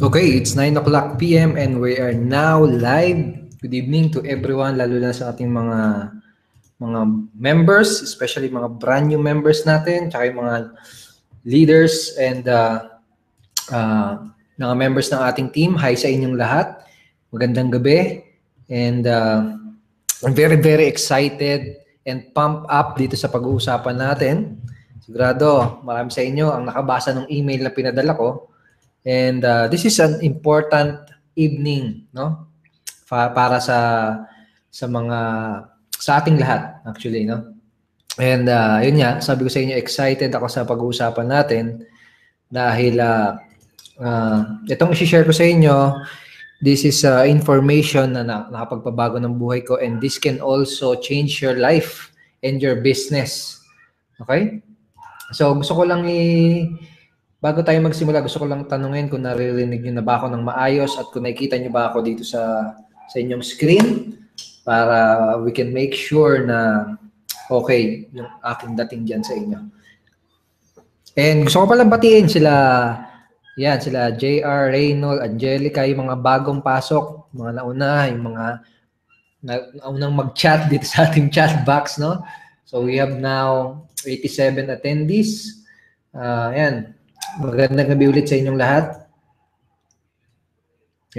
Okay, it's 9 o'clock p.m. and we are now live. Good evening to everyone, lalo na sa ating mga members, especially mga brand new members natin, tsaka yung mga leaders and mga members ng ating team. Hi sa inyong lahat. Magandang gabi. And I'm very, very excited and pumped up dito sa pag-uusapan natin. Sigurado, marami sa inyo ang nakabasa ng email na pinadala ko. And this is an important evening, no? Para sa ating lahat actually, no? And yun nga, sabi ko sa inyo, excited ako sa pag-uusapan natin dahil itong i-share ko sa inyo, this is information na nakapagpabago ng buhay ko, and this can also change your life and your business. Okay? So gusto ko lang bago tayo magsimula, gusto ko lang tanungin kung naririnig niyo na ba ako ng maayos at kung nakikita niyo ba ako dito sa inyong screen para we can make sure na okay yung aking dating dyan sa inyo. And gusto ko palang batiin sila JR, Reynold, Angelica, yung mga bagong pasok, mga nauna, yung mga naunang mag-chat dito sa ating chat box, no? So we have now 87 attendees. Yan. Magandang gabi ulit sa inyong lahat.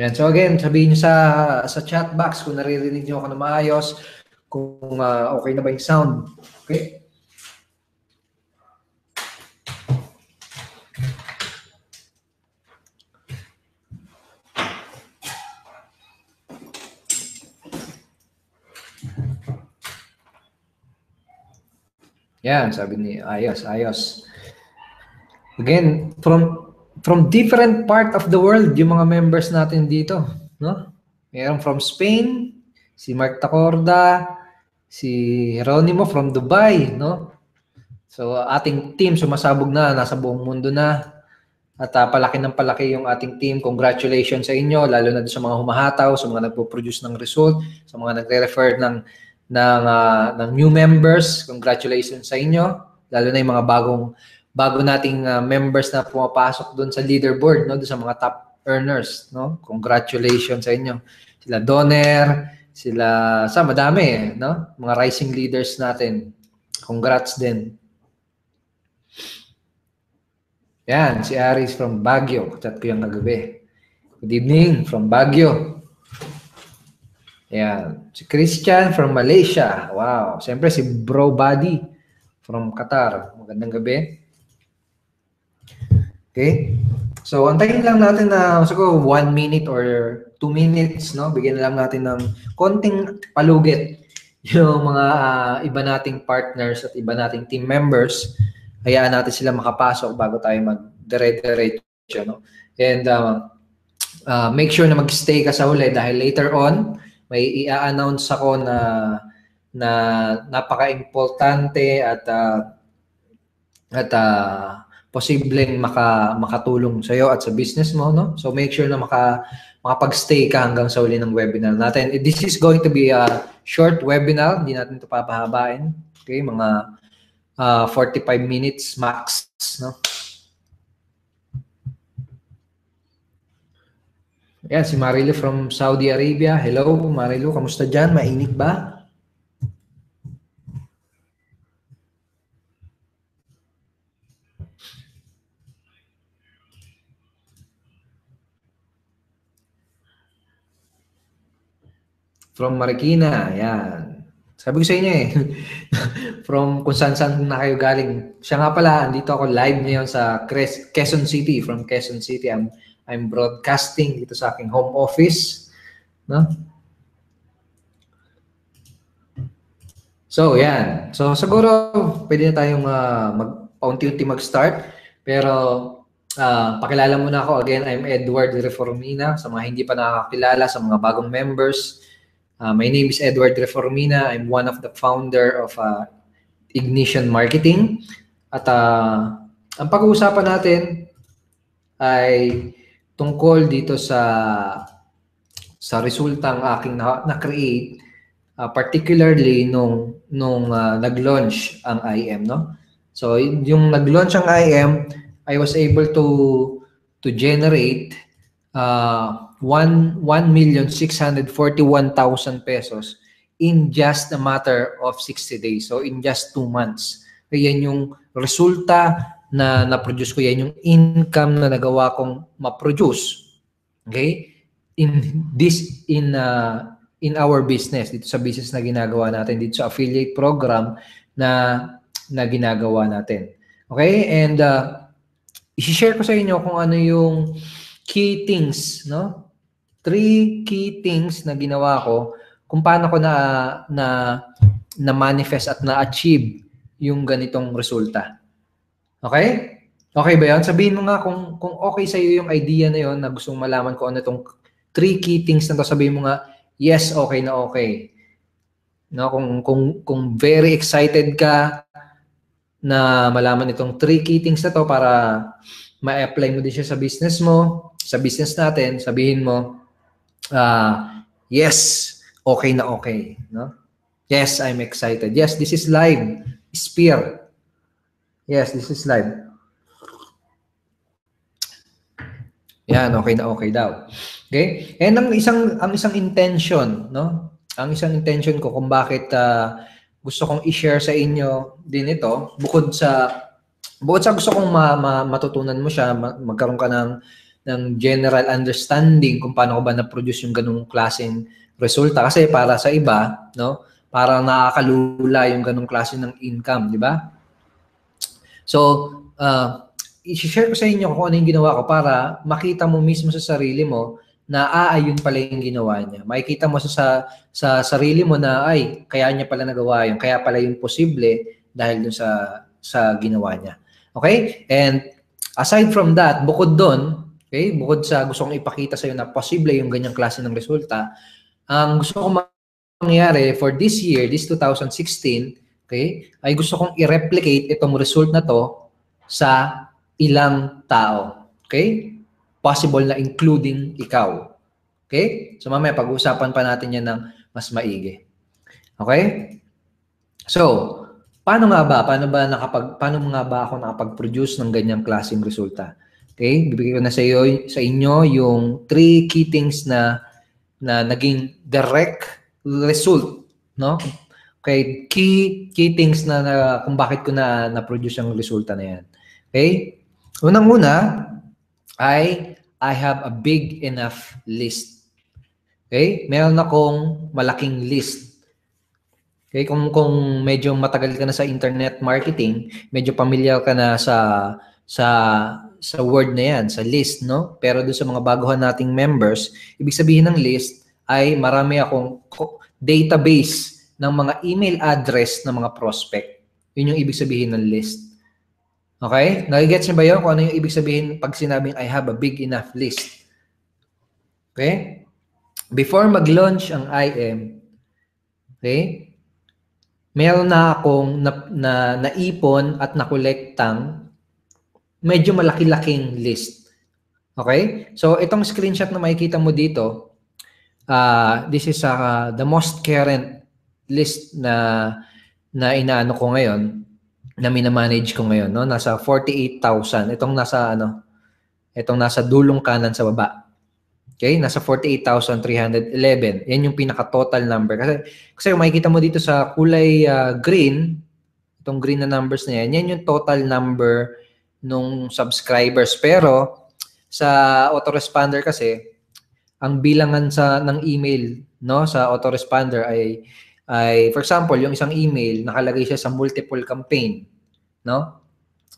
Yan. So again, sabihin niyo sa chat box kung naririnig niyo ako na maayos, kung okay na ba yung sound. Okay? Yan, sabi ni ayos. Again, from different part of the world, yung mga members natin dito, no? Mayroon from Spain, si Mark Tacorda, si Jeronimo from Dubai, no? So ating team sumasabog na, nasa buong mundo na. At palaki ng palaki yung ating team. Congratulations sa inyo, lalo na sa mga humahataw, sa mga nagpo-produce ng result, sa mga nagre-refer ng new members. Congratulations sa inyo, lalo na yung mga bago nating members na pumapasok doon sa leaderboard, no, doon sa mga top earners, no? Congratulations sa inyo. Sila Donner, madami, no? Mga rising leaders natin. Congrats din. Yan, si Aris from Baguio. Chat ko yung kagabi. Good evening from Baguio. Yan, si Christian from Malaysia. Wow. Siyempre si Bro Buddy from Qatar. Magandang gabi. Okay? So, antayin lang natin na siguro 1 minute or 2 minutes, no? Bigyan lang natin ng konting palugit yung mga iba nating partners at iba nating team members. Hayaan natin sila makapasok bago tayo mag-dire-diretso, no? And make sure na mag-stay ka sa huli dahil later on, may i-announce ako na napaka-importante at posibleng makatulong sa iyo at sa business mo, no? So make sure na makapag-stay ka hanggang sa uli ng webinar natin. This is going to be a short webinar, hindi natin ito papahabain. Okay, mga 45 minutes max, no? Yan, si Marilu from Saudi Arabia. Hello, Marilu, kamusta dyan? Mainit ba? From Marikina, yan. Sabi ko sa inyo from kung saan na kayo galing. Siya nga pala, andito ako live ngayon sa Quezon City. From Quezon City, I'm broadcasting dito sa aking home office. No? So, yan. So, siguro, pwede na tayong paunti-unti mag-start. Pero, pakilala muna ako. Again, I'm Edward Reformina. Sa mga hindi pa nakakilala, sa mga bagong members, my name is Edward Reformina. I'm one of the founder of Ignition Marketing. At ang pag-uusapan natin ay tungkol dito sa resultang aking na-create, particularly nung nag-launch ang IM, no? So yung nag-launch ang IM, I was able to generate 1,641,000 pesos in just a matter of 60 days. So in just 2 months. Kaya yan yung resulta na na-produce ko, yan yung income na nagawa kong ma-produce. Okay? In our business, dito sa business na ginagawa natin, dito sa affiliate program na ginagawa natin. Okay? And i-share ko sa inyo kung ano yung key things, no? 3 key things na ginawa ko kung paano ko na manifest at na-achieve yung ganitong resulta. Okay? Okay ba yan? Sabihin mo nga kung okay sa iyo yung idea na yon na gustong malaman ko ano itong 3 key things na to, sabihin mo nga, yes, okay na okay. No, kung very excited ka na malaman itong 3 key things na to para ma-apply mo din siya sa business mo, sa business natin, sabihin mo, yes, okay na okay. No? Yes, I'm excited. Yes, this is live. Spear. Yes, this is live. Yan, okay na okay daw. Okay? And ang isang intention, no? Ang isang intention ko kung bakit gusto kong i-share sa inyo din ito, bukod sa gusto kong matutunan mo siya, magkaroon ka ng general understanding kung paano ko ba na-produce yung ganung klaseng resulta. Kasi para sa iba, no? Parang nakakalula yung ganung klase ng income, di ba? So, i-share ko sa inyo kung ano yung ginawa ko para makita mo mismo sa sarili mo na ayun pala yung ginawa niya. Makikita mo sa sarili mo na ay, kaya niya pala nagawa yun. Kaya pala yung posible dahil dun sa ginawa niya. Okay? And aside from that, bukod doon, okay, bukod sa gusto kong ipakita sa iyo na posible yung ganyang klase ng resulta, ang gusto kong mangyari for this year, this 2016, okay, ay gusto kong i-replicate itong result na to sa ilang tao. Okay? Possible na including ikaw. Okay? So mamaya pag-uusapan pa natin yan ng mas maigi. Okay? So, paano nga ba ako nakapag-produce ng ganyang klaseng resulta? Okay? Bibigyan ko na sa inyo yung 3 key things na naging direct result, no? Okay, key things na kung bakit ko na-produce ang resulta na yan. Okay? Unang-una ay I have a big enough list. Okay? Meron akong malaking list. Okay? Kung medyo matagal ka na sa internet marketing, medyo familiar ka na sa word na yan, sa list, no? Pero doon sa mga baguhan nating members, ibig sabihin ng list ay marami akong database ng mga email address ng mga prospect. Yun yung ibig sabihin ng list. Okay? Nagigets niyo ba yun kung ano yung ibig sabihin pag sinabing I have a big enough list? Okay? Before mag-launch ang IM, okay, meron na akong naipon at nakolektang medyo malaki-laking list. Okay? So, itong screenshot na makikita mo dito, this is the most current list na inaano ko ngayon, na minamanage ko ngayon, no? Nasa 48,000. Itong nasa dulong kanan sa baba. Okay? Nasa 48,311. Yan yung pinaka-total number. Kasi makikita mo dito sa kulay green, itong green na numbers na yan, yan yung total number nung subscribers. Pero sa autoresponder kasi, ang bilangan ng email, no, sa autoresponder ay for example, yung isang email nakalagay siya sa multiple campaign, no?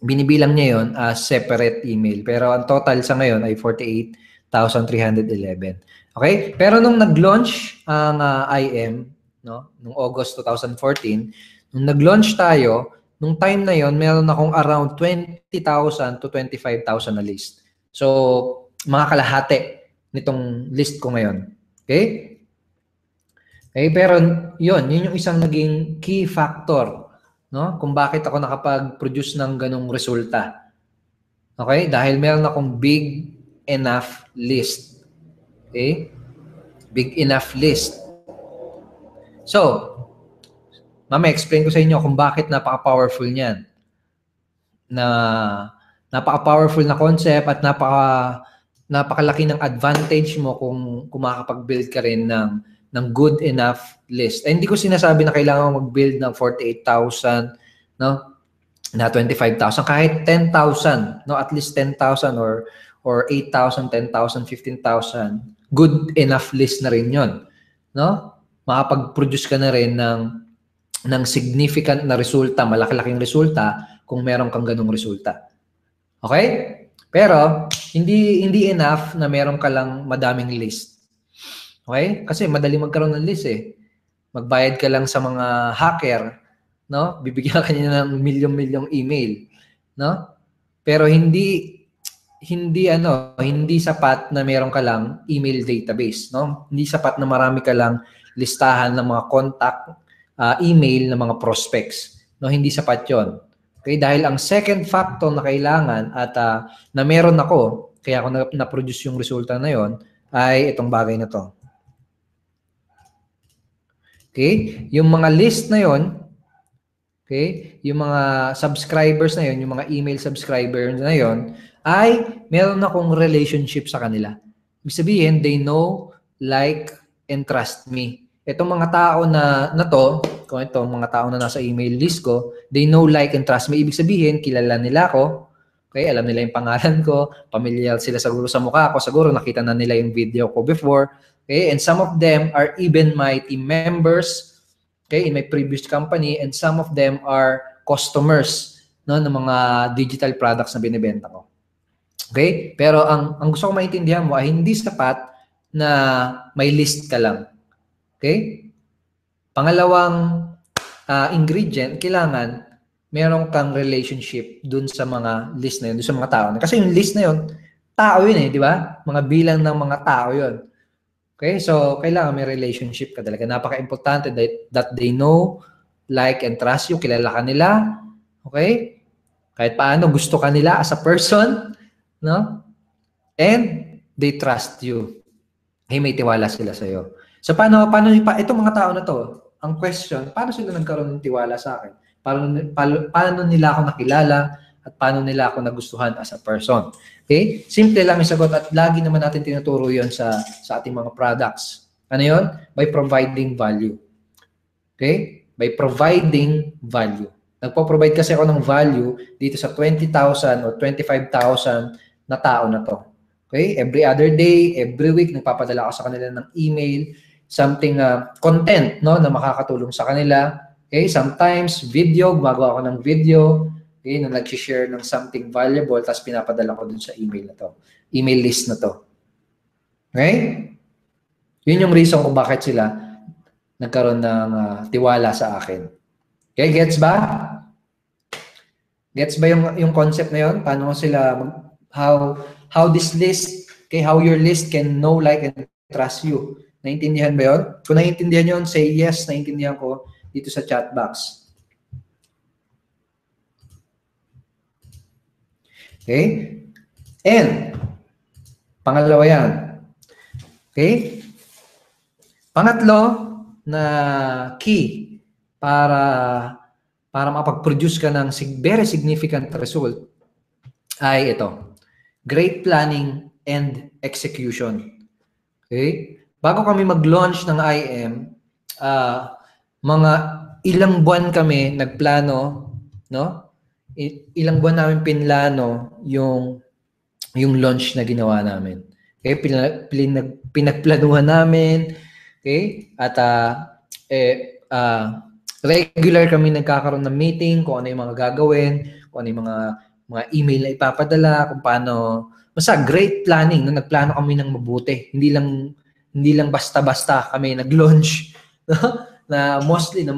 Binibilang niya 'yon as separate email. Pero ang total sa ngayon ay 48,311. Okay? Pero nung nag-launch ang IM, no, nung August 2014, nung nag-launch tayo, nung time na 'yon, meron akong around 20,000 to 25,000 na list. So, mga kalahati nitong list ko ngayon. Okay? Okay, pero yun yung isang naging key factor, no? Kung bakit ako nakapag-produce ng ganong resulta. Okay? Dahil meron akong big enough list. Okay? Big enough list. So, explain ko sa inyo kung bakit napaka-powerful niyan. Napaka-powerful na concept at napakalaki ng advantage mo kung makakapag-build ka rin ng good enough list. Hindi ko sinasabi na kailangan mag-build ng 48,000, no? Na 25,000, kahit 10,000, no? At least 10,000 or 8,000, 10,000, 15,000, good enough list na rin 'yon, no? Makapag-produce ka na rin ng significant na resulta, malaki-laking resulta kung meron kang ganung resulta. Okay? Pero hindi enough na meron ka lang madaming list. Okay? Kasi madali magkaroon ng list eh. Magbayad ka lang sa mga hacker, no? Bibigyan ka niya ng milyong-milyong email, no? Pero hindi sapat na meron ka lang email database, no? Hindi sapat na marami ka lang listahan ng mga contact email ng mga prospects, no? Hindi sapat 'yon. Okay, dahil ang second factor na kailangan at na meron ako, kaya ako na-produce yung resulta na 'yon, ay itong bagay na 'to. Okay? Yung mga list na 'yon, okay? Yung mga subscribers na 'yon, yung mga email subscribers na 'yon, ay meron akong relationship sa kanila. Ibig sabihin, they know, like, and trust me. Itong mga tao na to, kung itong mga tao na nasa email list ko, they know, like, and trust me. Ibig sabihin, kilala nila ako. Okay, alam nila yung pangalan ko, familiar sila siguro sa mukha ko, siguro nakita na nila yung video ko before. Okay, and some of them are even my team members, okay, in my previous company, and some of them are customers, no, ng mga digital products na binibenta ko. Okay? Pero ang gusto ko maintindihan mo ay hindi sapat na may list ka lang. Okay? Pangalawang ingredient, kailangan meron kang relationship dun sa mga list na yun, dun sa mga tao. Kasi yung list na yun, tao yun eh, di ba? Mga bilang ng mga tao yun. Okay? So, kailangan may relationship ka talaga. Napaka-importante that they know, like, and trust you. Kilala ka nila. Okay? Kahit paano, gusto ka nila as a person. No? And they trust you. May tiwala sila sa iyo. So paano itong mga tao na to? Ang question, paano sila nagkaroon ng tiwala sa akin? Paano nila ako nakilala at paano nila ako nagustuhan as a person? Okay? Simple lang yung sagot at lagi naman natin tinuturo 'yon sa ating mga products. Ano 'yon? By providing value. Okay? By providing value. Nagpo-provide kasi ako ng value dito sa 20,000 or 25,000 na tao na to. Okay? Every other day, every week, nagpapadala ako sa kanila ng email, something content, no, na makakatulong sa kanila. Okay? Sometimes video, gumagawa ako ng video, okay, na nag-share ng something valuable, tapos pinapadala ko dun sa email na to. Email list na to. Okay? Yun yung reason kung bakit sila nagkaroon ng tiwala sa akin. Okay, gets ba? Gets ba yung concept na yun? Paano sila how this list, okay, how your list can know, like, and trust you. Naintindihan ba yun? Kung naintindihan yun, say yes, naintindihan ko dito sa chat box. Okay? And, pangalawa yan. Okay? Pangatlo na key para makapag-produce ka ng very significant result ay ito. Great planning and execution. Okay? Bago kami mag-launch ng IM, mga ilang buwan kami nagplano, no? Ilang buwan namin pinlano yung launch na ginawa namin. Okay? Pinagplanuhan namin, okay? At regular kami nagkakaroon ng meeting kung ano yung mga gagawin, kung ano yung mga email na ipapadala, kung paano, basta great planning, no? Nagplano kami ng mabuti. Hindi lang basta-basta kami nag-launch, no? Na mostly ng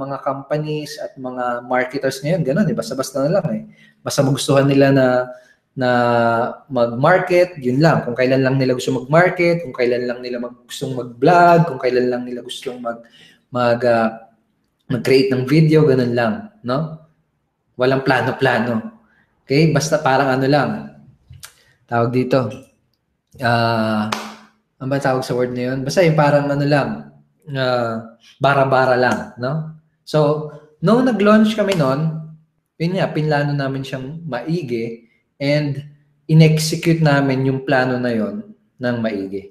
mga companies at mga marketers ngayon, gano'n, basta-basta na lang eh. Basta magustuhan nila na mag-market, yun lang. Kung kailan lang nila gusto mag-market, kung kailan lang nila gustong mag-vlog, kung kailan lang nila gustong mag-create ng video, ganun lang, no? Walang plano-plano. Okay? Basta parang ano lang, tawag dito, ano ba tawag sa word na yun? Basta yung parang ano lang, bara-bara lang, no? So, nung nag-launch kami noon, yun nga, pinlano namin siyang maigi, and in-execute namin yung plano na yon ng maigi.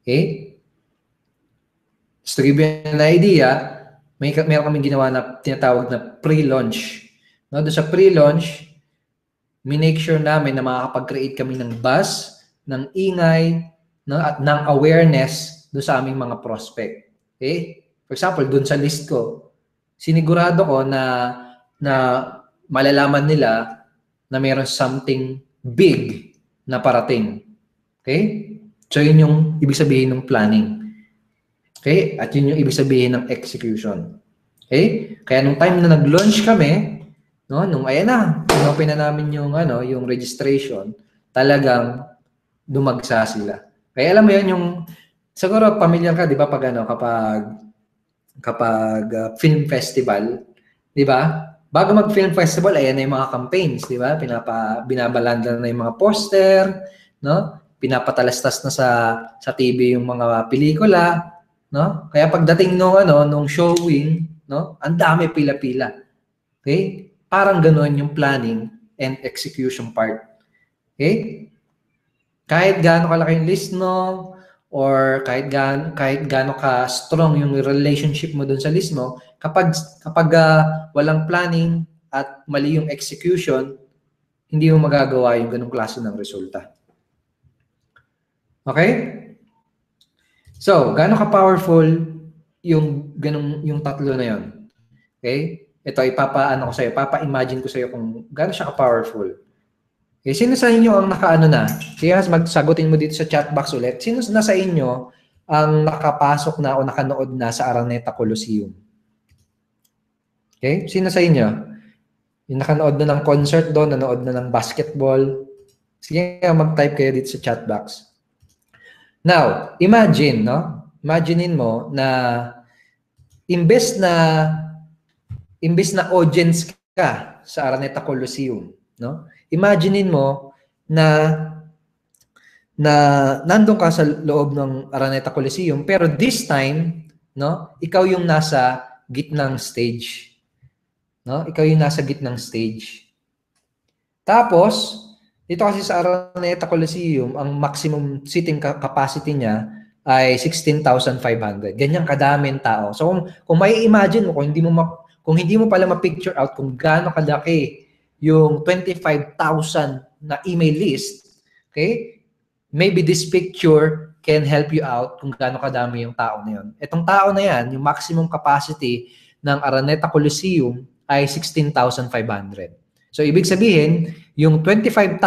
Okay? Just to give you an idea, meron kaming ginawa na tinatawag na pre-launch. No, doon sa pre-launch, minake sure namin na makakapag-create kami ng buzz, ng ingay, no, at ng awareness doon sa aming mga prospect. Okay? For example, doon sa list ko, sinigurado ko na malalaman nila na mayroon something big na parating. Okay? So, yun yung ibig sabihin ng planning. Okay? At yun yung ibig sabihin ng execution. Okay? Kaya nung time na nag-launch kami, no, nung ayan na, open na namin yung yung registration, talagang dumagsa sila. Kaya alam mo yun yung siguro familiar ka, 'di ba, kapag film festival, 'di ba? Bago mag-film festival, ayan na yung mga campaigns, 'di ba? Binabalanda na yung mga poster, no? Pinapatalastas na sa TV yung mga pelikula, no? Kaya pagdating nung showing, no? Ang dami pila-pila. Okay? Parang ganoon yung planning and execution part. Okay? Kahit gaano kalaki yung list mo or kahit gaano ka strong yung relationship mo dun sa list mo, kapag walang planning at mali yung execution, hindi mo magagawa yung ganung klase ng resulta. Okay? So, gaano ka-powerful yung tatlo na yon? Okay? Ito, ipapaano ko sa'yo, papa-imagine ko sa'yo kung gaano siya ka-powerful. Okay, sino sa inyo ang nakaano na? Kaya magsagutin mo dito sa chat box ulit. Sino na sa inyo ang nakapasok na o nakanood na sa Araneta Coliseum? Okay? Sino sa inyo? Yung nakanood na ng concert doon, nanood na ng basketball. Sige, mag-type kayo dito sa chat box. Now, imagine, no? Imaginein mo na imbes na audience ka sa Araneta Coliseum, no? Imaginein mo na nandun ka sa loob ng Araneta Coliseum, pero this time, no, ikaw yung nasa gitnang stage. No? Ikaw yung nasa gitnang stage. Tapos, dito kasi sa Araneta Coliseum, ang maximum seating capacity niya ay 16,500. Ganyan kadaming tao. So kung may imagine mo, kung hindi mo pala ma-picture out kung gaano kalaki yung 25,000 na email list, okay? Maybe this picture can help you out kung gaano kadami yung tao na yun. Itong tao na yan, yung maximum capacity ng Araneta Coliseum ay 16,500. So, ibig sabihin, yung 25,000,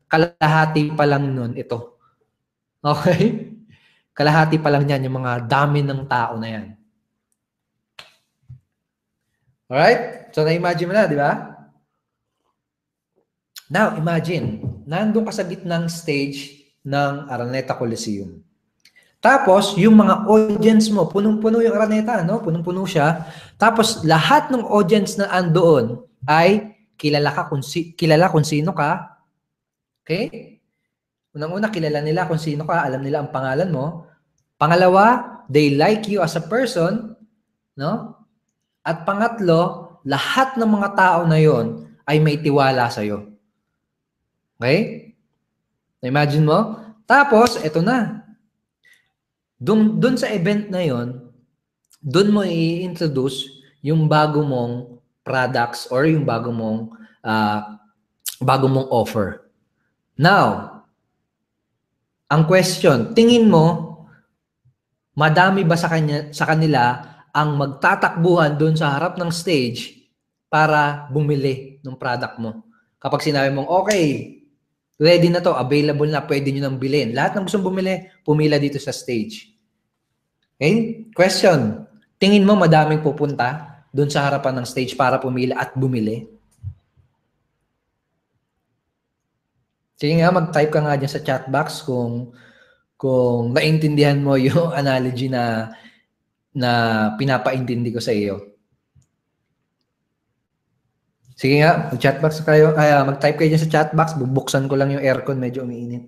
kalahati pa lang nun ito. Okay? Kalahati pa lang yan, yung mga dami ng tao na yan. Alright? So, na-imagine mo na, di ba? Now, imagine, nandun ka sa gitnang stage ng Araneta Coliseum. Tapos, yung mga audience mo, punong-puno yung Araneta, no? Punong-puno siya. Tapos, lahat ng audience na andoon ay kilala kung sino ka. Okay? Unang-una, kilala nila kung sino ka, alam nila ang pangalan mo. Pangalawa, they like you as a person, no? At pangatlo, lahat ng mga tao na yon ay may tiwala sa iyo. Okay? Imagine mo? Tapos, eto na. Doon sa event na yon, doon mo i-introduce yung bago mong products or yung bago mong offer. Now, ang question, tingin mo madami ba sa kanila ang magtatakbuhan doon sa harap ng stage para bumili ng product mo? Kapag sinabi mong, okay, ready na to, available na, pwede nyo nang bilhin. Lahat ng gustong bumili, pumila dito sa stage. Okay? Question, tingin mo madaming pupunta doon sa harapan ng stage para pumila at bumili? Sige nga, mag-type ka nga dyan sa chat box kung naintindihan mo yung analogy na pinapaintindi ko sa iyo. Sige nga, mag-chat box kayo, mag-type kayo dyan sa chat box, bubuksan ko lang yung aircon, medyo umiinit.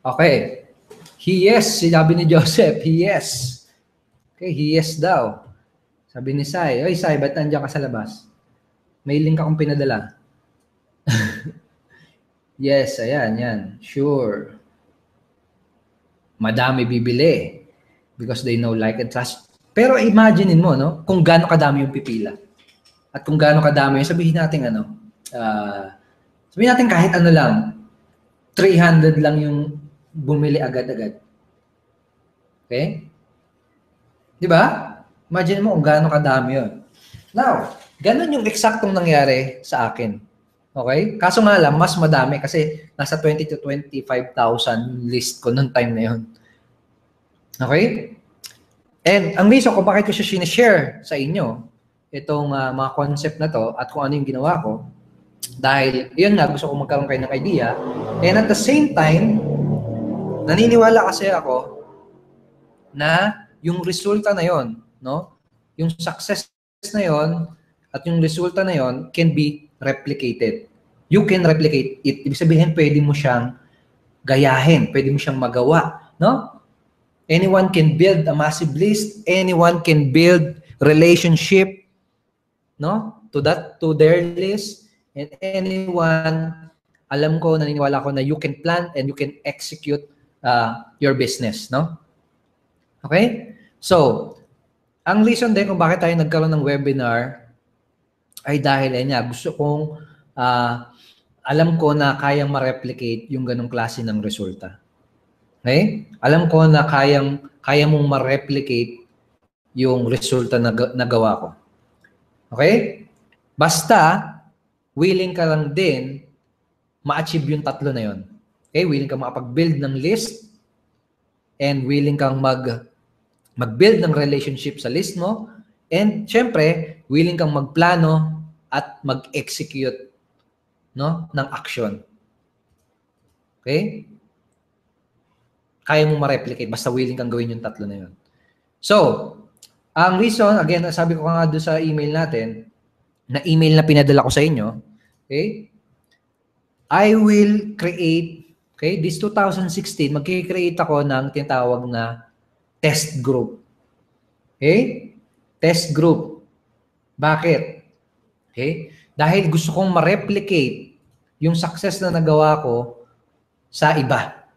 Okay. He yes, sinabi ni Joseph, he yes. Okay, he yes daw. Sabi ni Sai, oy Sai, ba't nandiyan ka sa labas? May link akong pinadala. Yes, ayan, yan. Sure. Madami bibili because they know, like, and trust. Pero imaginein mo, no? Kung gaano kadami yung pipila. At kung gaano kadami, sabihin natin sabihin natin kahit ano lang, 300 lang yung bumili agad-agad. Okay? Di ba? Imagine mo kung gaano kadami yun. Now, ganun yung eksaktong nangyari sa akin. Okay? Kaso nga lang, mas madami kasi nasa 20 to 25,000 list ko noong time na yun. Okay? And ang reason kung bakit ko siya sinishare sa inyo, itong mga concept na to at kung ano yung ginawa ko, dahil yun nga, gusto ko magkaroon kayo ng idea. And at the same time, naniniwala kasi ako na yung resulta na yon, no? Yung success na yon at yung resulta na yon can be replicated. You can replicate it. Ibig sabihin, pwede mo siyang gayahin, pwede mo siyang magawa, no? Anyone can build a massive list, anyone can build relationship, no? To their list, and anyone, alam ko, naniniwala ko na you can plan and you can execute your business, no? Okay? So, ang reason din kung bakit tayo nagkaroon ng webinar ay dahil gusto kong alam ko na kayang ma-replicate yung ganong klase ng resulta. Okay? Alam ko na kaya mong ma-replicate yung resulta na nagawa ko. Okay? Basta, willing ka lang din ma-achieve yung tatlo na yon. Okay? Willing kang makapag-build ng list and willing kang mag-build ng relationship sa list mo, and syempre, willing kang magplano at mag-execute, no, ng action. Okay? Kaya mo ma-replicate, basta willing kang gawin yung tatlo na yun. So, ang reason, again, sabi ko nga doon sa email natin, na email na pinadala ko sa inyo, okay? I will create, okay, this 2016, mag-create ako ng tinatawag na test group. Okay? Test group. Bakit? Okay? Dahil gusto kong ma-replicate yung success na nagawa ko sa iba.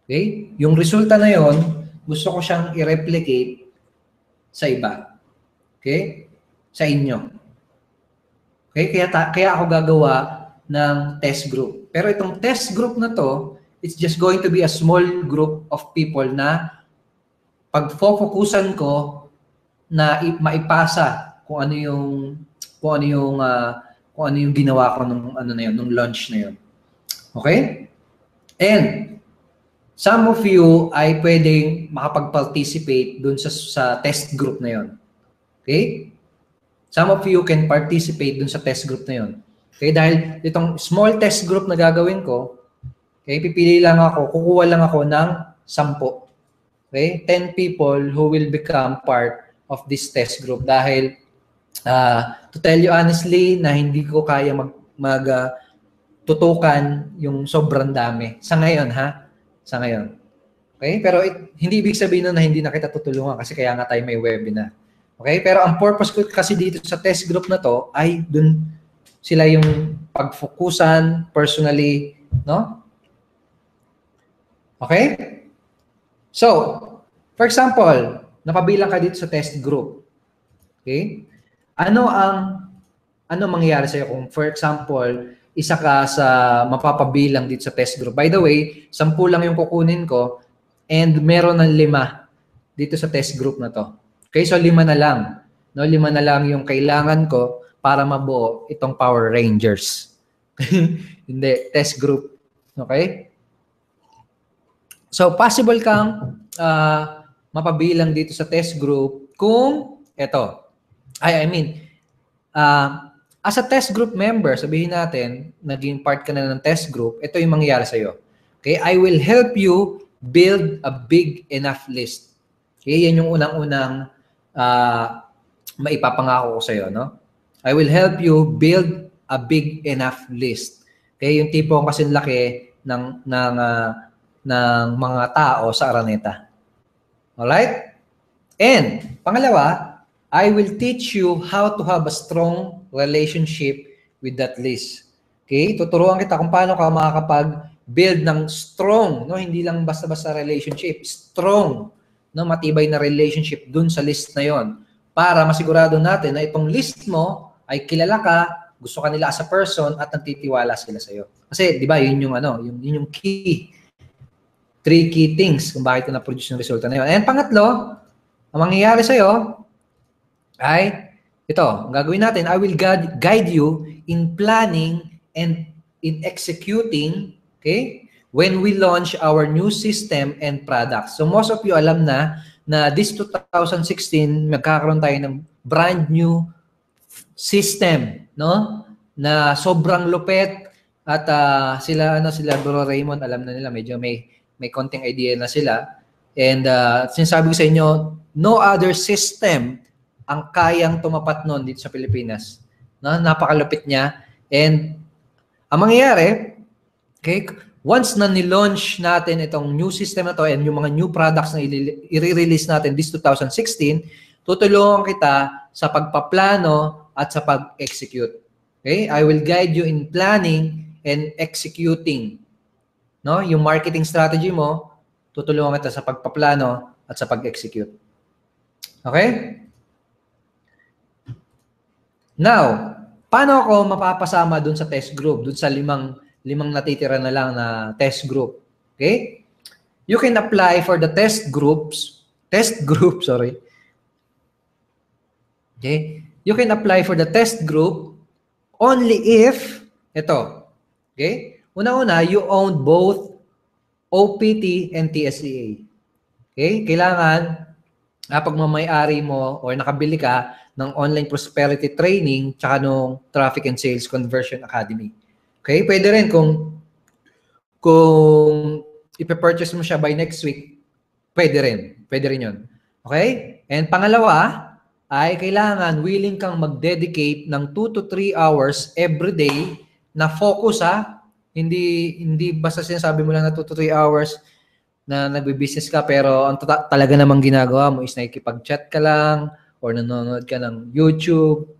Okay? Yung resulta na yon, gusto ko siyang i-replicate sa iba. Okay? Sa inyo. Okay? Kaya ako gagawa ng test group. Pero itong test group na to, it's just going to be a small group of people na pag-focusan ko na maipasa kung ano yung ginawa ko nung nung launch na yun. Okay? And some of you ay pwedeng makapag-participate dun sa test group na yun. Okay? Some of you can participate dun sa test group na yun. Okay? Dahil itong small test group na gagawin ko, okay, pipili lang ako, kukuha lang ako ng 10. Okay? 10 people who will become part of this test group. Dahil, to tell you honestly, na hindi ko kaya tutukan yung sobrang dami. Sa ngayon, ha? Sa ngayon. Okay? Pero hindi ibig sabihin na hindi na kita tutulungan kasi kaya nga tayo may webinar. Okay? Pero ang purpose ko kasi dito sa test group na to ay dun sila yung pag-focusan personally, no? Okay? So, for example, napabilang ka dito sa test group. Okay? Ano mangyayari sa'yo kung, for example, isa ka sa mapapabilang dito sa test group? By the way, 10 lang yung kukunin ko and meron ng 5 dito sa test group na to. Okay? So, 5 na lang. No? 5 na lang yung kailangan ko para mabuo itong Power Rangers. Hindi, test group. Okay? So, possible kang mapabilang dito sa test group kung as a test group member, sabihin natin, naging part ka na ng test group, ito yung mangyayari sa'yo. Okay? I will help you build a big enough list. Okay? Yan yung unang-unang maipapangako ko sa'yo, no? I will help you build a big enough list. Okay? Yung tipo kasing laki ng ng mga tao sa Araneta. Alright? And, pangalawa, I will teach you how to have a strong relationship with that list. Okay? Tuturuan kita kung paano ka makakapag-build ng strong, no? Hindi lang basta-basta relationship, strong, no? Matibay na relationship dun sa list na yon, para masigurado natin na itong list mo ay kilala ka, gusto ka nila as a person, at nagtitiwala sila sa iyo. Kasi, di ba, yun yung key. 3 key things kung bakit na produce yung resulta na yun. And pangatlo, ang mangyayari sa iyo ay, ito, ang gagawin natin, I will guide you in planning and in executing, okay, when we launch our new system and products. So most of you alam na this 2016, magkakaroon tayo ng brand new system, no? Na sobrang lupet at sila Bro Raymond, alam na nila, medyo may konting idea na sila. And sinasabi ko sa inyo, no other system ang kayang tumapat nun dito sa Pilipinas. No? Napakalupit niya. And ang mangyayari, okay, once na nilaunch natin itong new system na to and yung mga new products na i-release natin this 2016, tutulungan kita sa pagpaplano at sa pag-execute. Okay? I will guide you in planning and executing. No? Yung marketing strategy mo, tutulungan kita sa pagpaplano at sa pag-execute. Okay? Now, paano ako mapapasama dun sa test group, dun sa limang natitira na lang na test group? Okay? You can apply for the test group, sorry. Okay? You can apply for the test group only if, ito, okay? Una-una, you own both OPT and TSEA. Okay? Kailangan, pagmamayari mo or nakabili ka ng online prosperity training tsaka nung traffic and sales conversion academy. Okay? Pwede rin kung ipe-purchase mo siya by next week, pwede rin. Pwede rin yun. Okay? And pangalawa, ay kailangan willing kang mag-dedicate ng 2 to 3 hours every day na focus Hindi basta sinasabi mo lang na 2 to 3 hours na nagbe-business ka pero ang talaga namang ginagawa mo is nakikipag-chat ka lang or nanonood ka ng YouTube.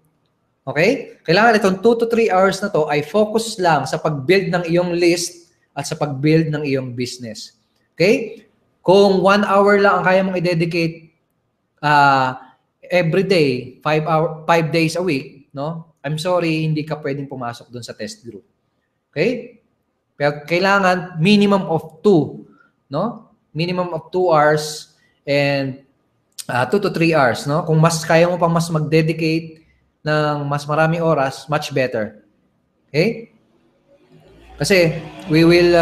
Okay? Kailangan itong 2 to 3 hours na to ay focus lang sa pag-build ng iyong list at sa pag-build ng iyong business. Okay? Kung 1 hour lang ang kaya mong i-dedicate every day, 5 days a week, no? I'm sorry, hindi ka pwedeng pumasok dun sa test group. Okay? Pero kailangan minimum of 2, no? Minimum of 2 hours and 2 to 3 hours, no? Kung mas kaya mo pa mas mag-dedicate ng mas maraming oras, much better. Okay? Kasi we will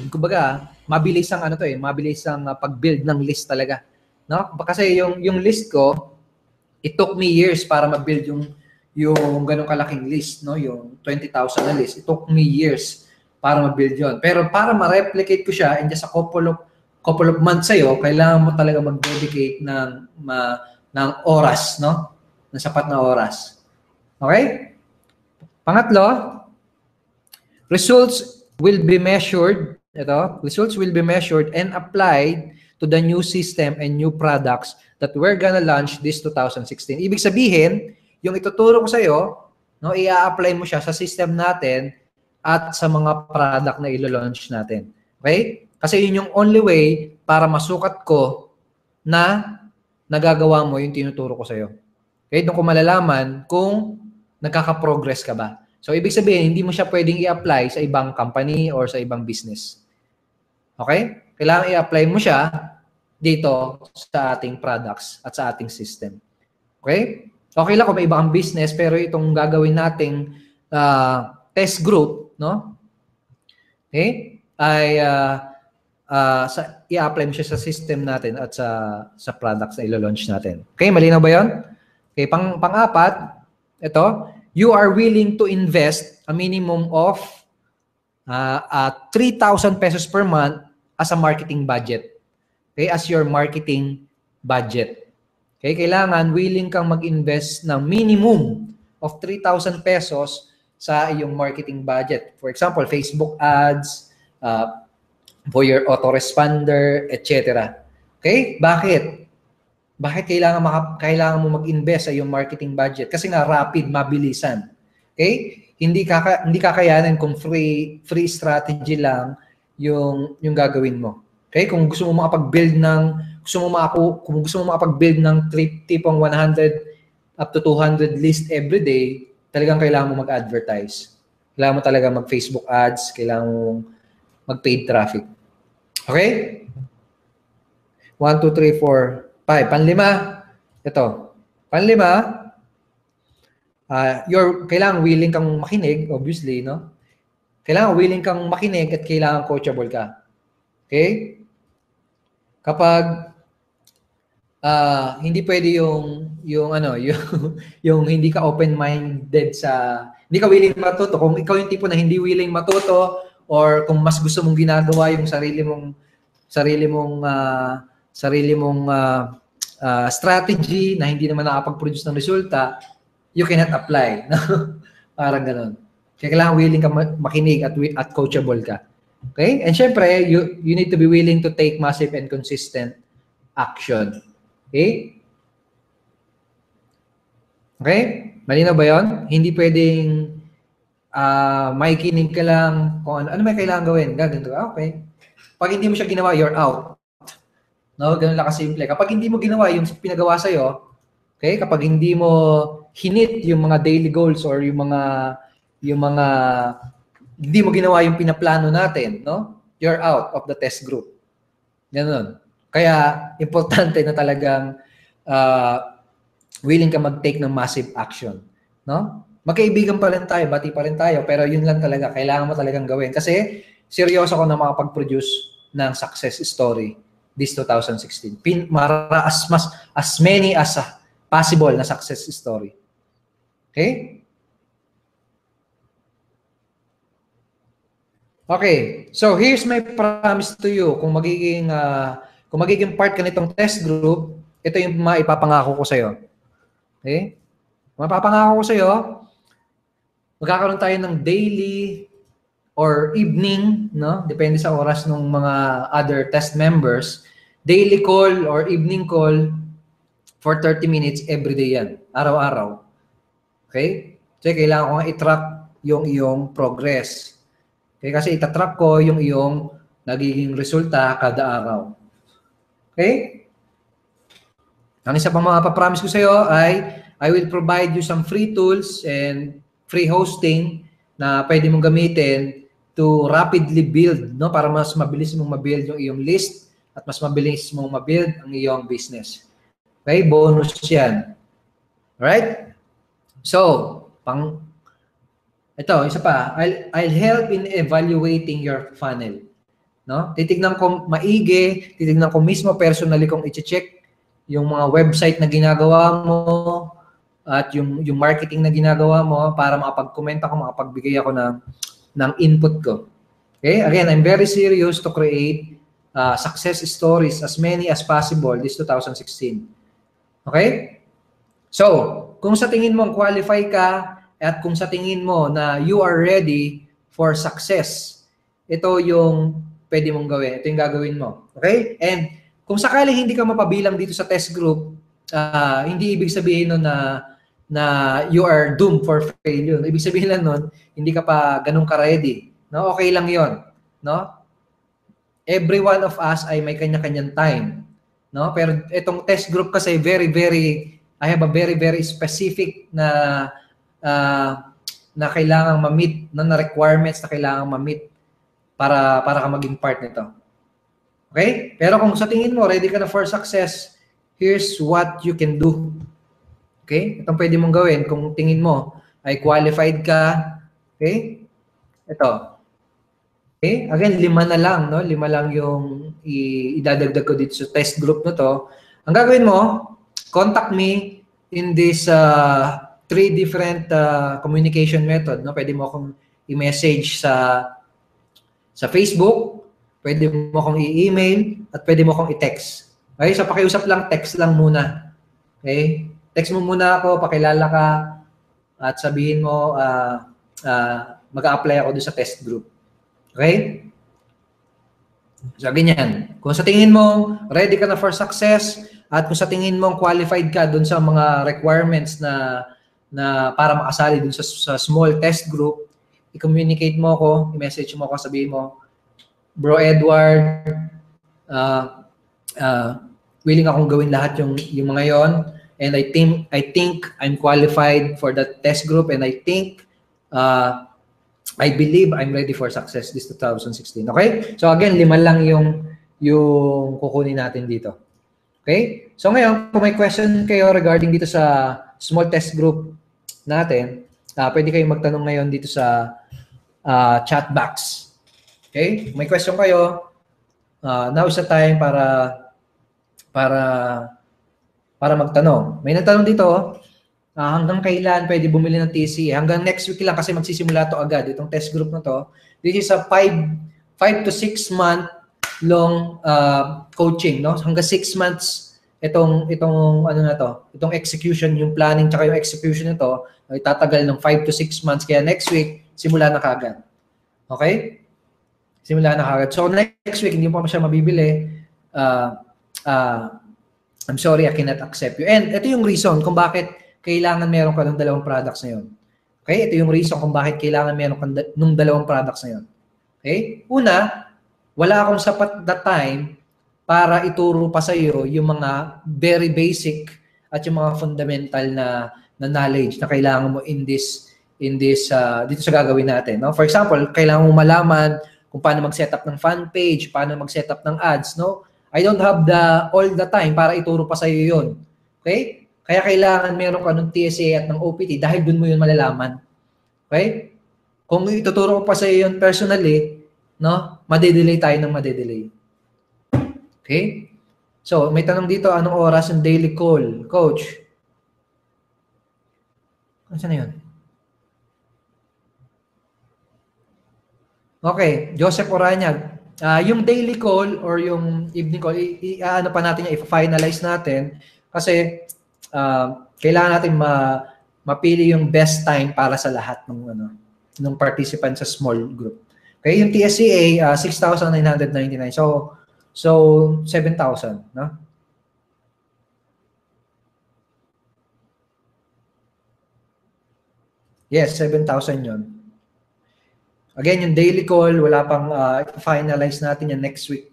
kumbaga, mabilis ang mabilis ang pag-build ng list talaga, no? Kasi yung list ko, it took me years para ma-build yung ganong kalaking list, no? Yung 20,000 na list. It took me years para ma-build yon. Pero para ma-replicate ko siya in just a couple of months sa'yo, kailangan mo talaga mag-dedicate ng oras, no? Ng sapat na oras. Okay? Pangatlo, results will be measured and applied to the new system and new products that we're gonna launch this 2016. Ibig sabihin, yung ituturo ko sa'yo, no, i-apply mo siya sa system natin at sa mga product na ilo-launch natin. Okay? Kasi yun yung only way para masukat ko na nagagawa mo yung tinuturo ko sa'yo. Okay? Doon ko malalaman kung nagkaka-progress ka ba. So, ibig sabihin, hindi mo siya pwedeng i-apply sa ibang company or sa ibang business. Okay? Kailangan i-apply mo siya dito sa ating products at sa ating system. Okay? Okay lang kung may ibang business, pero itong gagawin nating test group, no? Okay? Ay i-apply mo siya sa system natin at sa products na ilo-launch natin. Okay? Malinaw ba yun? Okay, pang-apat, ito, you are willing to invest a minimum of 3,000 pesos per month as a marketing budget. Okay? As your marketing budget. Okay? Kailangan willing kang mag-invest ng minimum of 3,000 pesos sa iyong marketing budget. For example, Facebook ads, for your autoresponder, etc. Okay? Bakit? Bakit kailangan mo mag-invest sa iyong marketing budget? Kasi nga rapid, mabilisan. Okay? Hindi kakayanin kung free strategy lang yung gagawin mo. Okay? Kung gusto mo makapag-build ng tipong 100 up to 200 list every day, talagang kailangan mo mag-advertise. Kailangan mo talaga mag-Facebook ads, kailangan mo mag-paid traffic. Okay? 1, 2, 3, 4, 5. Panlima, ito. Panlima, kailangan willing kang makinig, obviously, no? Kailangan willing kang makinig at kailangan coachable ka. Okay? Kapag hindi pwede yung hindi ka open-minded hindi ka willing matuto. Kung ikaw yung tipo na hindi willing matuto or kung mas gusto mong ginagawa yung sarili mong strategy na hindi naman nakapag-produce ng resulta, you cannot apply. Parang ganun. Kaya kailangan willing ka makinig at coachable ka. Okay? And syempre, you need to be willing to take massive and consistent action. Okay? Okay? Malinaw ba yun? Hindi pwedeng makikinig ka lang kung ano may kailangan gawin. Ganito. Okay. Pag hindi mo siya ginawa, you're out. No? Ganun lang kasimple. Kapag hindi mo ginawa yung pinagawa sa'yo, okay? Kapag hindi mo hinit yung mga daily goals or yung mga hindi mo ginawa yung pinaplano natin, no? You're out of the test group. Ganun. Kaya, importante na talagang willing ka mag-take ng massive action. No? Magkaibigan pa rin tayo, bati pa rin tayo, pero yun lang talaga, kailangan mo talagang gawin. Kasi, seryoso ko na makapag-produce ng success story this 2016. As many as possible na success story. Okay? Okay. So, here's my promise to you. Kung magiging part ka nitong test group, ito yung maipapangako ko sa'yo. Okay? Mapapangako ko sa'yo, magkakaroon tayo ng daily or evening, no? Depende sa oras ng mga other test members. Daily call or evening call for 30 minutes every day yan. Araw-araw. Okay? So, kailangan ko nga i-track yung iyong progress. Okay? Kasi itatrack ko yung iyong nagiging resulta kada araw. Okay? Ang isa pang mga papromise ko sa iyo ay I will provide you some free tools and free hosting na pwede mong gamitin to rapidly build, no? Para mas mabilis mong ma-build yung iyong list at mas mabilis mong ma-build ang iyong business. Okay? Bonus yan. Alright? So, ito, isa pa. I'll help in evaluating your funnel. No? Titignan ko maigi, titignan ko mismo personally kung i-check yung mga website na ginagawa mo at yung marketing na ginagawa mo para makapag-comment ako, makapagbigay ako ng input ko. Okay? Again, I'm very serious to create success stories as many as possible this 2016. Okay? So, kung sa tingin mo qualify ka at kung sa tingin mo na you are ready for success, ito yung pwede mong gawin. Ito yung gagawin mo. Okay? And kung sakali hindi ka mapabilang dito sa test group, hindi ibig sabihin nun na you are doomed for failure. Ibig sabihin lang nun, hindi ka pa ganun ka-ready. No? Okay lang yon, no? Every one of us ay may kanya-kanyang time. No? Pero itong test group kasi I have a very, very specific na kailangang ma-meet, na requirements na kailangang ma-meet para ka maging part nito. Okay? Pero kung sa tingin mo, ready ka na for success, here's what you can do. Okay? Itong pwede mong gawin kung tingin mo ay qualified ka. Okay? Ito. Okay? Again, 5 na lang, no? 5 lang yung idadagdag ko dito sa test group na to. Ang gagawin mo, contact me in this 3 different communication method, no? Pwede mo akong i-message sa Facebook, pwede mo akong i-email, at pwede mo akong i-text. Okay? So, pakiusap lang, text lang muna. Okay? Text mo muna ako, pakilala ka, at sabihin mo, mag-a-apply ako doon sa test group. Okay? So, ganyan. Kung sa tingin mo, ready ka na for success, at kung sa tingin mo qualified ka dun sa mga requirements na para makasali dun sa small test group, i-communicate mo ako, i-message mo ako, sabihin mo, Bro Edward, uh, uh, willing akong gawin lahat yung mga yon, and I think I'm qualified for that test group, and I believe I'm ready for success this 2016. Okay? So again, 5 lang yung kukunin natin dito. Okay? So ngayon, kung may question kayo regarding dito sa small test group natin, pwede kayong magtanong ngayon dito sa chat box. Okay? Kung may question kayo, now is the time para magtanong. May nagtanong dito, hanggang kailan pwede bumili ng TC? Hanggang next week lang kasi magsisimula to agad, itong test group na to. This is a 5 to 6 month long coaching, no? Hanggang 6 months itong ano na to, itong execution, yung planning tsaka yung execution nito ay tatagal ng 5 to 6 months. Kaya next week, simula na kagad. Okay? Simula na kagad. So next week, hindi mo pa siya mabibili. I'm sorry, I cannot accept you. And ito yung reason kung bakit kailangan meron ka ng dalawang products na yun. Okay? Ito yung reason kung bakit kailangan meron ka ng dalawang products na yun. Okay? Una, wala akong sapat na time para ituro pa sa iyo yung mga very basic at yung mga fundamental na knowledge na kailangan mo in this dito sa gagawin natin, no? For example, kailangan mo malaman kung paano mag-setup ng fan page, paano mag-setup ng ads, no? I don't have all the time para ituro pa sa iyo 'yon. Okay? Kaya kailangan meron ka ng TSA at ng OPT dahil doon mo 'yun malalaman. Okay? Kung ituturo ko pa sa iyo 'yon personally, no? Madedelay tayo ng madedelay. Okay? So, may tanong dito, anong oras yung daily call, coach? Ano na 'yun? Okay, Joseph Oranyag. Yung daily call or yung evening call, ano pa natin yung i-finalize natin kasi kailangan natin mapili yung best time para sa lahat ng participant sa small group. Okay, yung TSCA 6,999. So 7,000, no? Yes, 7,000 'yon. Again, yung daily call, wala pang finalize natin yan next week.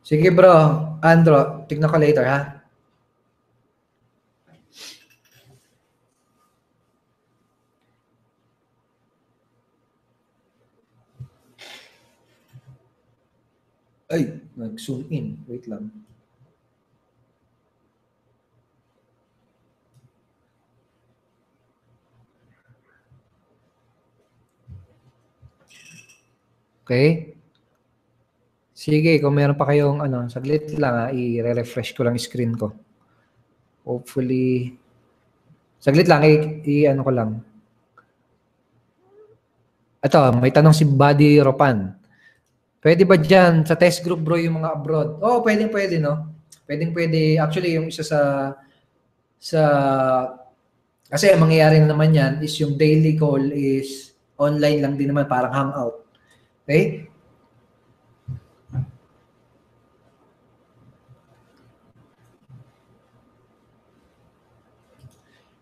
Sige bro, Andro, tignan ko later ha. Ay, nag-zoom in. Wait lang. Okay? Sige, kung meron pa kayong saglit lang i-refresh ko lang screen ko. Hopefully, saglit lang, i-ano ko lang. Ito, may tanong si Buddy Ropan. Pwede ba dyan sa test group bro yung mga abroad? Oo, pwede, no? Pwede. Actually, yung isa kasi ang mangyayari na naman yan is yung daily call is online lang din naman, parang hangout. Okay?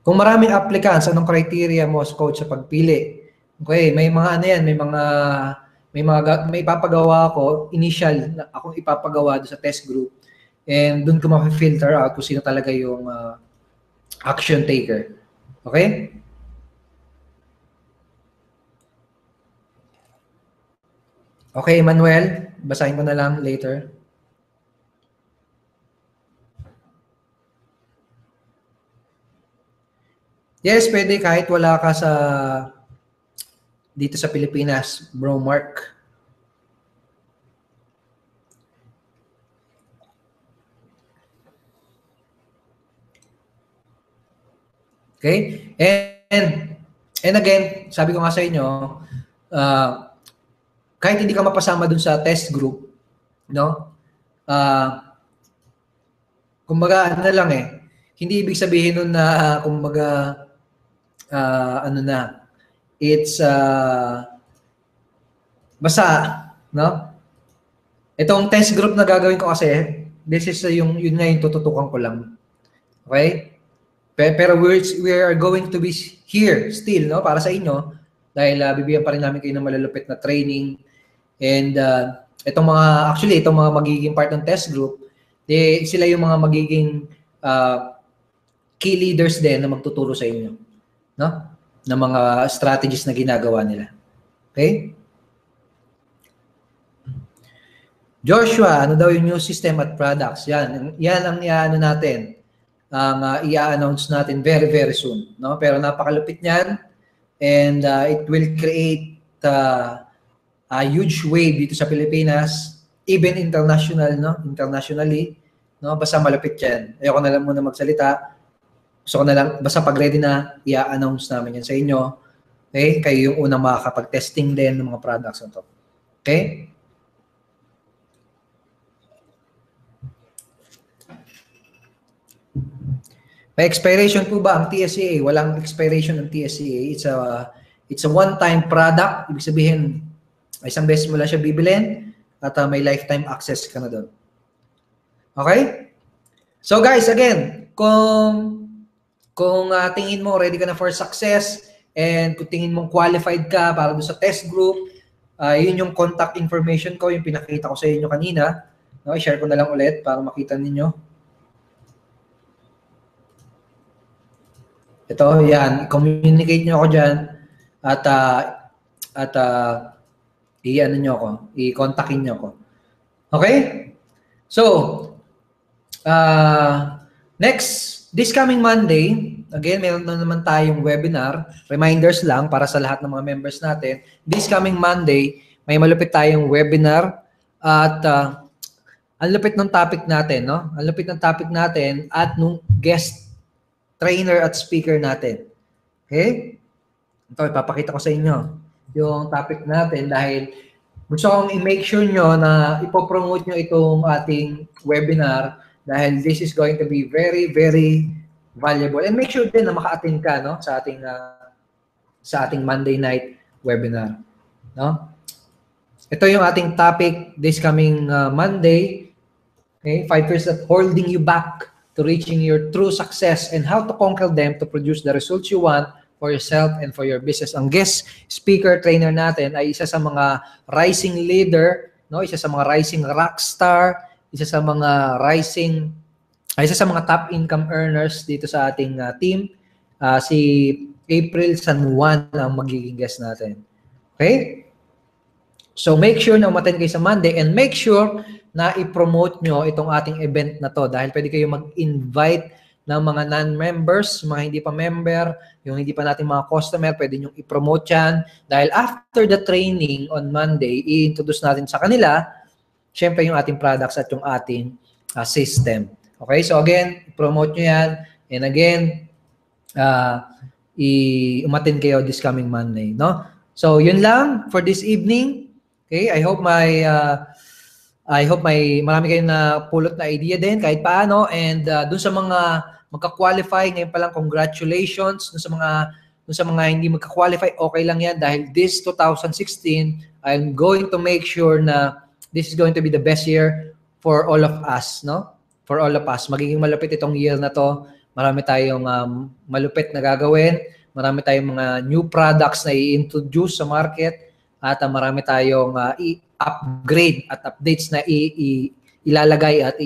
Kung maraming applicants, anong criteria mo coach sa pagpili? Okay, may mga yan, may ipapagawa ako, initial na akong ipapagawa doon sa test group. And doon ko ma-filter out kung sino talaga yung action taker. Okay? Okay, Manuel, basahin ko na lang later. Yes, pwede kahit wala ka dito sa Pilipinas, bro Mark. Okay? And again, sabi ko nga sa inyo, kahit hindi ka mapasama dun sa test group, no? Kumbaga, ano lang hindi ibig sabihin nun na, kumbaga, ano na, it's basta, no? Itong test group na gagawin ko kasi, this is yun nga yung tututukan ko lang. Okay? Pero we are going to be here still, no? Para sa inyo, dahil bibigyan pa rin namin kayo ng malalupit na training. And itong mga magiging part ng test group, sila yung mga magiging key leaders din na magtuturo sa inyo, no? Ng mga strategies na ginagawa nila. Okay? Joshua, ano daw yung new system at products? Yan ang i-ano natin. I-announce natin very, very soon. No? Pero napakalupit niyan. And it will create a huge wave dito sa Pilipinas. Even international, no? Internationally. No? Basta malupit yan. Ayoko na lang muna magsalita. Gusto ko na lang, basta pag ready na, i-announce namin yan sa inyo. Okay? Kayo yung unang makakapag-testing din ng mga products na to. Okay? May expiration po ba ang TSCA? Walang expiration ng TSCA. It's a one-time product. Ibig sabihin, isang beses mo lang siya bibilin at may lifetime access ka na doon. Okay? So guys, again, kung tingin mo ready ka na for success and kung tingin mong qualified ka para doon sa test group, yun yung contact information ko, yung pinakita ko sa inyo kanina. No, i-share ko na lang ulit para makita ninyo. Ito, yan. Communicate nyo ako dyan at i-ano nyo ako, i-contactin nyo ako. Okay? So, next, this coming Monday, again, meron na naman tayong webinar. Reminders lang para sa lahat ng mga members natin. This coming Monday, may malupit tayong webinar at ang lupit ng topic natin, no? Ang lupit ng topic natin at nung guest trainer at speaker natin. Okay? Ito, ipapakita ko sa inyo yung topic natin dahil gusto kong i-make sure nyo na ipopromote nyo itong ating webinar dahil this is going to be very, very valuable. And make sure din na maka-attend ka, no? Sa ating Monday night webinar. No? Ito yung ating topic this coming Monday. Okay? 5 fears that holding you back to reaching your true success and how to conquer them to produce the results you want for yourself and for your business. Ang guest speaker trainer natin ay isa sa mga rising leader, no? Isa sa mga rising rockstar, isa sa mga top income earners dito sa ating team. Si April San Juan ang magiging guest natin. Okay? So make sure na umattend kayo sa Monday and make sure na i-promote nyo itong ating event na to dahil pwede kayo mag-invite ng mga non-members, mga hindi pa member, yung hindi pa natin mga customer, pwede nyo i-promote yan dahil after the training on Monday, i-introduce natin sa kanila syempre yung ating products at yung ating system. Okay? So again, i-promote nyo yan and again, umattend kayo this coming Monday. No? So yun lang for this evening. Okay? I hope may marami kayong napulot na idea din kahit paano and dun sa mga magka-qualify ngayon pa lang, congratulations. Dun sa mga hindi magka-qualify, okay lang yan dahil this 2016 I'm going to make sure na this is going to be the best year for all of us, no? For all of us. Magiging malupit itong year na to. Marami tayong malupit na gagawin. Marami tayong mga new products na i-introduce sa market at marami tayong upgrade at updates na ilalagay at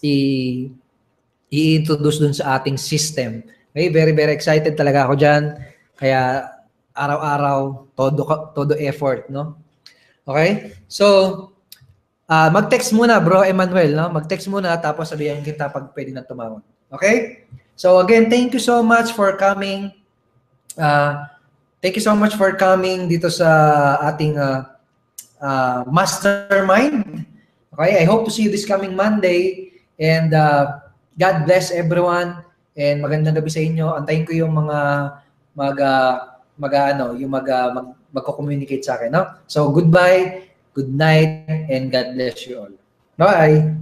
i-introduce dun sa ating system. Okay, very, very excited talaga ako dyan. Kaya araw-araw, todo effort, no? Okay? So, mag-text muna, bro Emmanuel, no? Mag-text muna tapos sabihin kita pag pwede na tumawag. Okay? So again, thank you so much for coming. Thank you so much for coming dito sa ating mastermind. Okay, I hope to see you this coming Monday and God bless everyone and magandang gabi sa inyo. Antayin ko yung mga magko-communicate sa akin, no? So goodbye, good night and God bless you all. Bye.